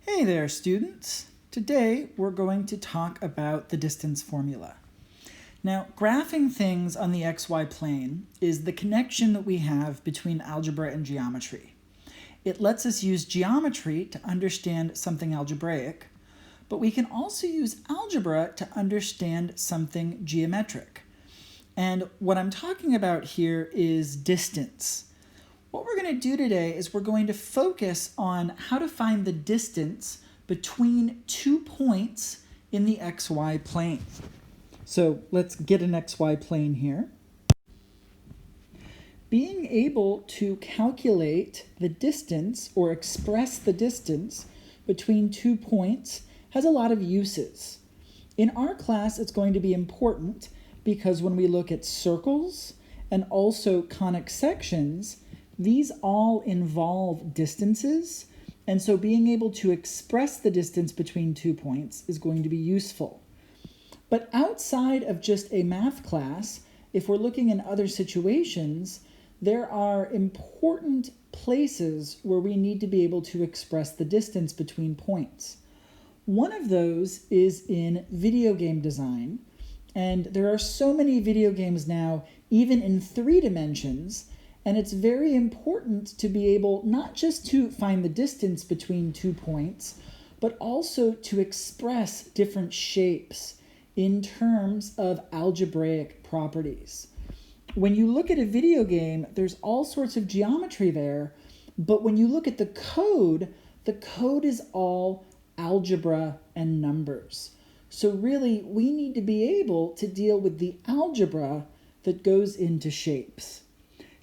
Hey there, students! Today we're going to talk about the distance formula. Now, graphing things on the xy plane is the connection that we have between algebra and geometry. It lets us use geometry to understand something algebraic, but we can also use algebra to understand something geometric. And what I'm talking about here is distance. What we're going to do today is we're going to focus on how to find the distance between 2 points in the xy plane. So let's get an xy plane here. Being able to calculate the distance or express the distance between 2 points has a lot of uses. In our class, it's going to be important because when we look at circles and also conic sections, these all involve distances, and so being able to express the distance between 2 points is going to be useful. But outside of just a math class, if we're looking in other situations, there are important places where we need to be able to express the distance between points. One of those is in video game design, and there are so many video games now, even in 3 dimensions, and it's very important to be able not just to find the distance between 2 points, but also to express different shapes in terms of algebraic properties. When you look at a video game, there's all sorts of geometry there, but when you look at the code is all algebra and numbers. So really, we need to be able to deal with the algebra that goes into shapes.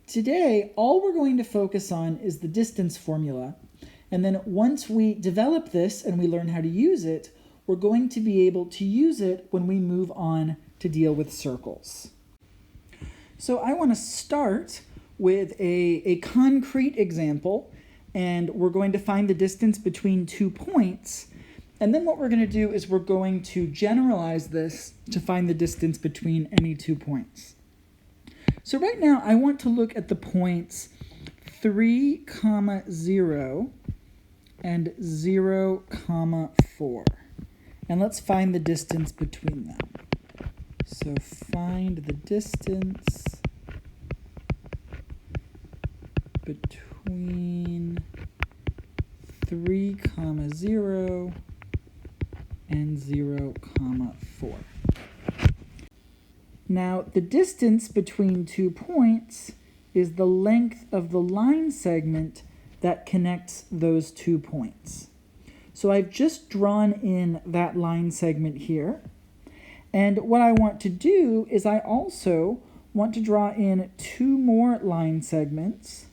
Today, all we're going to focus on is the distance formula, and then once we develop this and we learn how to use it, we're going to be able to use it when we move on to deal with circles. So I want to start with a concrete example, and we're going to find the distance between 2 points, and then what we're going to do is we're going to generalize this to find the distance between any 2 points. So right now, I want to look at the points 3, 0, and 0, 4. And let's find the distance between them. So find the distance between 3, 0, and 0, 4. Now, the distance between 2 points is the length of the line segment that connects those 2 points. So I've just drawn in that line segment here. And what I want to do is I also want to draw in 2 more line segments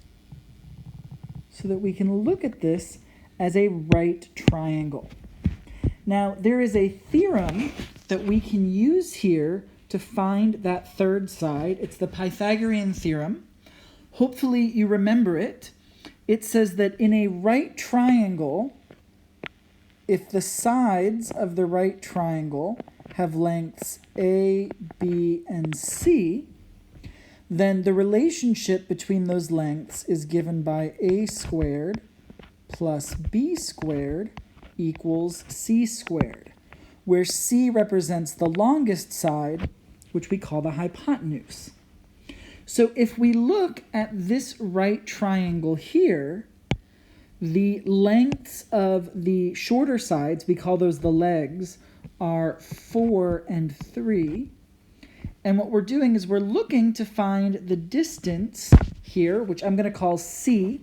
so that we can look at this as a right triangle. Now, there is a theorem that we can use here to find that third side. It's the Pythagorean theorem. Hopefully you remember it. It says that in a right triangle, if the sides of the right triangle have lengths A, B, and C, then the relationship between those lengths is given by A squared plus B squared equals C squared, where C represents the longest side, which we call the hypotenuse. So if we look at this right triangle here, the lengths of the shorter sides, we call those the legs, are 4 and 3. And what we're doing is we're looking to find the distance here, which I'm going to call C.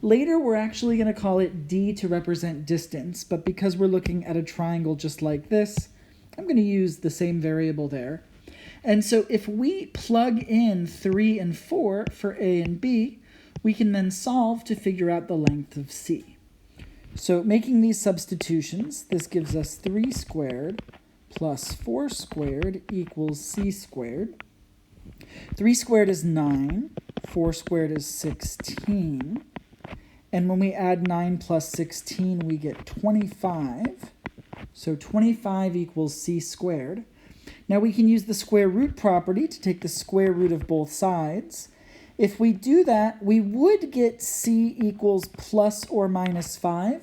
Later, we're actually going to call it D to represent distance, but because we're looking at a triangle just like this, I'm going to use the same variable there. And so if we plug in 3 and 4 for A and B, we can then solve to figure out the length of C. So making these substitutions, this gives us 3 squared plus 4 squared equals C squared. 3 squared is 9, 4 squared is 16. And when we add 9 plus 16, we get 25. So 25 equals C squared. Now we can use the square root property to take the square root of both sides. If we do that, we would get C equals plus or minus 5.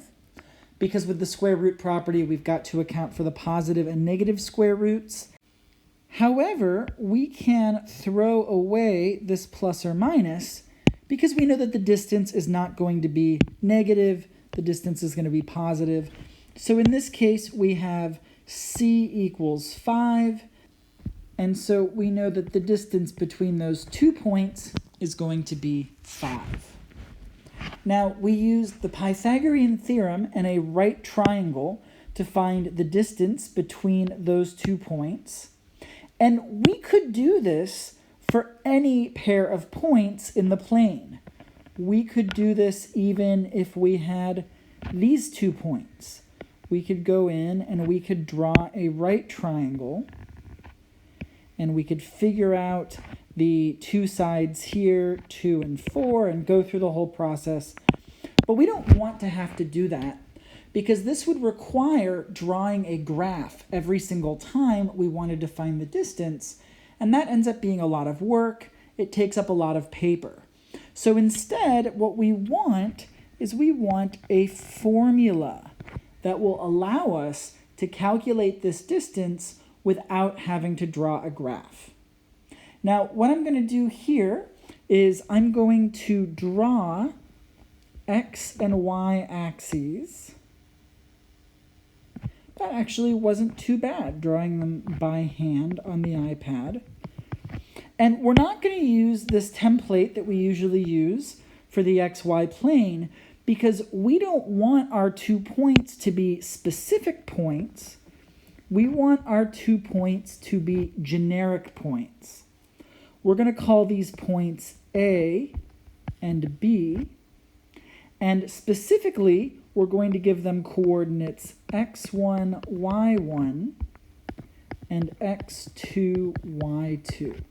because with the square root property, we've got to account for the positive and negative square roots. However, we can throw away this plus or minus because we know that the distance is not going to be negative, the distance is going to be positive. So in this case, we have c equals 5, and so we know that the distance between those 2 points is going to be 5. Now, we used the Pythagorean theorem and a right triangle to find the distance between those 2 points. And we could do this for any pair of points in the plane. We could do this even if we had these 2 points. We could go in and we could draw a right triangle, and we could figure out the 2 sides here, 2 and 4, and go through the whole process. But we don't want to have to do that because this would require drawing a graph every single time we wanted to find the distance, and that ends up being a lot of work. It takes up a lot of paper. So instead, what we want is we want a formula that will allow us to calculate this distance without having to draw a graph. Now, what I'm going to do here is I'm going to draw x and y axes. That actually wasn't too bad, drawing them by hand on the iPad. And we're not going to use this template that we usually use for the xy plane because we don't want our 2 points to be specific points. We want our 2 points to be generic points. We're going to call these points A and B, and specifically, we're going to give them coordinates x1, y1, and x2, y2.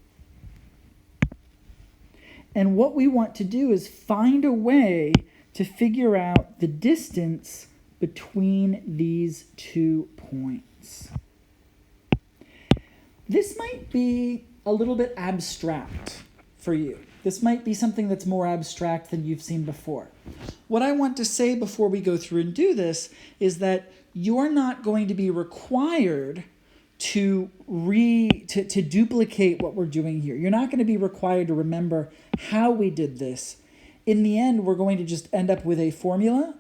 And what we want to do is find a way to figure out the distance between these 2 points. This might be a little bit abstract for you. This might be something that's more abstract than you've seen before. What I want to say before we go through and do this is that you're not going to be required to duplicate what we're doing here. You're not going to be required to remember how we did this. In the end, we're going to just end up with a formula,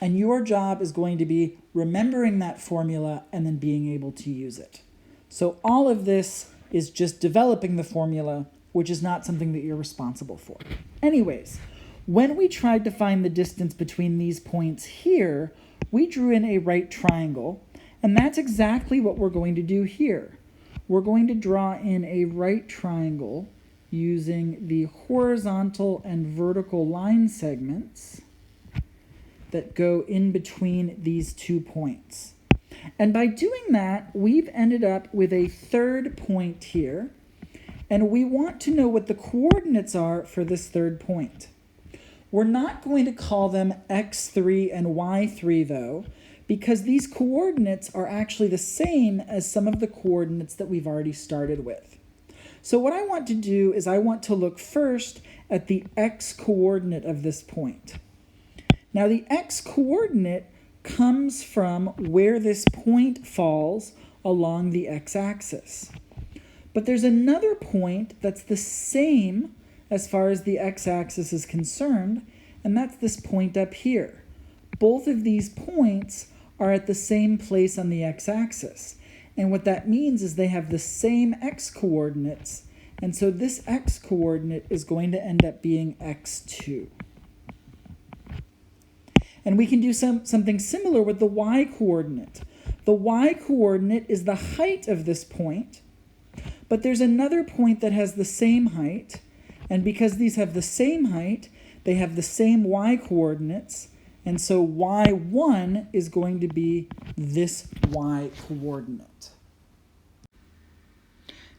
and your job is going to be remembering that formula and then being able to use it. So all of this is just developing the formula, which is not something that you're responsible for. Anyways, when we tried to find the distance between these points here, we drew in a right triangle, and that's exactly what we're going to do here. We're going to draw in a right triangle using the horizontal and vertical line segments that go in between these 2 points. And by doing that, we've ended up with a third point here, and we want to know what the coordinates are for this third point. We're not going to call them x3 and y3 though, because these coordinates are actually the same as some of the coordinates that we've already started with. So what I want to do is I want to look first at the x coordinate of this point. Now the x coordinate comes from where this point falls along the x-axis. But there's another point that's the same as far as the x-axis is concerned, and that's this point up here. Both of these points are at the same place on the x-axis, and what that means is they have the same x-coordinates, and so this x-coordinate is going to end up being x2. And we can do something similar with the y-coordinate. The y-coordinate is the height of this point, but there's another point that has the same height, and because these have the same height, they have the same y-coordinates, and so y1 is going to be this y-coordinate.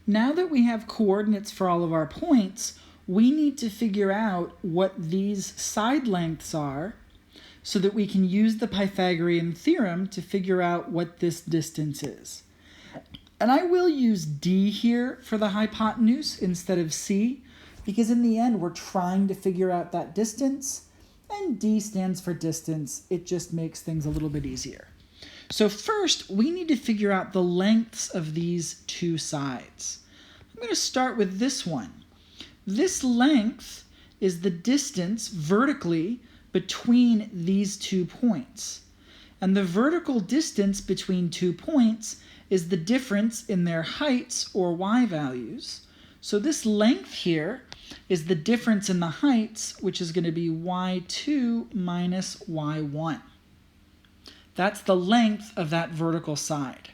Now that we have coordinates for all of our points, we need to figure out what these side lengths are so that we can use the Pythagorean theorem to figure out what this distance is. And I will use D here for the hypotenuse instead of C, because in the end we're trying to figure out that distance, and D stands for distance. It just makes things a little bit easier. So first, we need to figure out the lengths of these two sides. I'm going to start with this one. This length is the distance vertically between these 2 points. And the vertical distance between 2 points is the difference in their heights or y values. So this length here is the difference in the heights, which is going to be y2 minus y1. That's the length of that vertical side.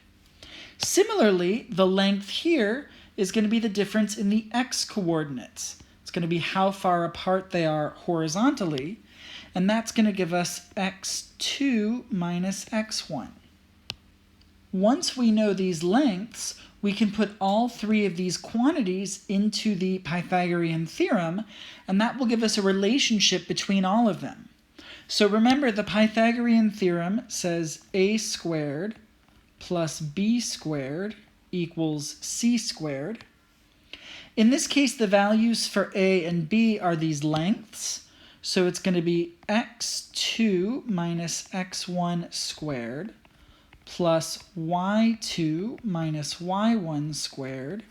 Similarly, the length here is going to be the difference in the x-coordinates. It's going to be how far apart they are horizontally, and that's going to give us x2 minus x1. Once we know these lengths, we can put all three of these quantities into the Pythagorean theorem, and that will give us a relationship between all of them. So remember, the Pythagorean theorem says a squared plus b squared equals c squared. In this case, the values for a and b are these lengths. So it's going to be x2 minus x1 squared plus y2 minus y1 squared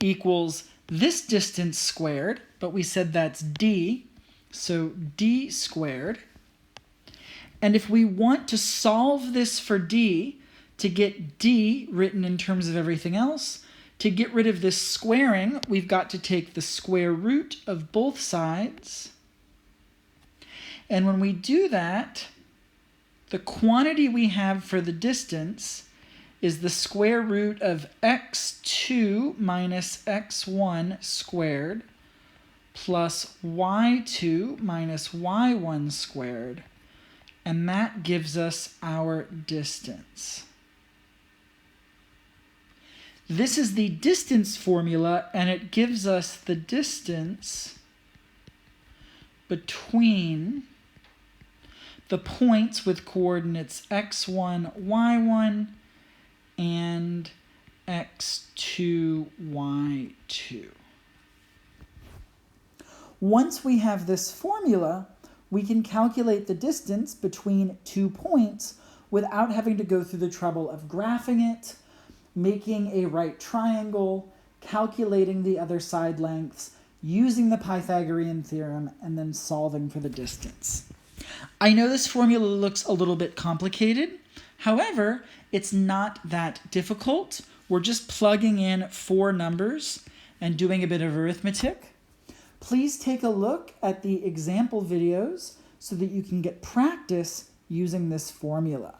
equals this distance squared, but we said that's d, so d squared. And if we want to solve this for d, to get d written in terms of everything else, to get rid of this squaring, we've got to take the square root of both sides. And when we do that, the quantity we have for the distance is the square root of x2 minus x1 squared plus y2 minus y1 squared. And that gives us our distance. This is the distance formula, and it gives us the distance between the points with coordinates x1, y1, and x2, y2. Once we have this formula, we can calculate the distance between 2 points without having to go through the trouble of graphing it, making a right triangle, calculating the other side lengths, using the Pythagorean theorem, and then solving for the distance. I know this formula looks a little bit complicated. However, it's not that difficult. We're just plugging in 4 numbers and doing a bit of arithmetic. Please take a look at the example videos so that you can get practice using this formula.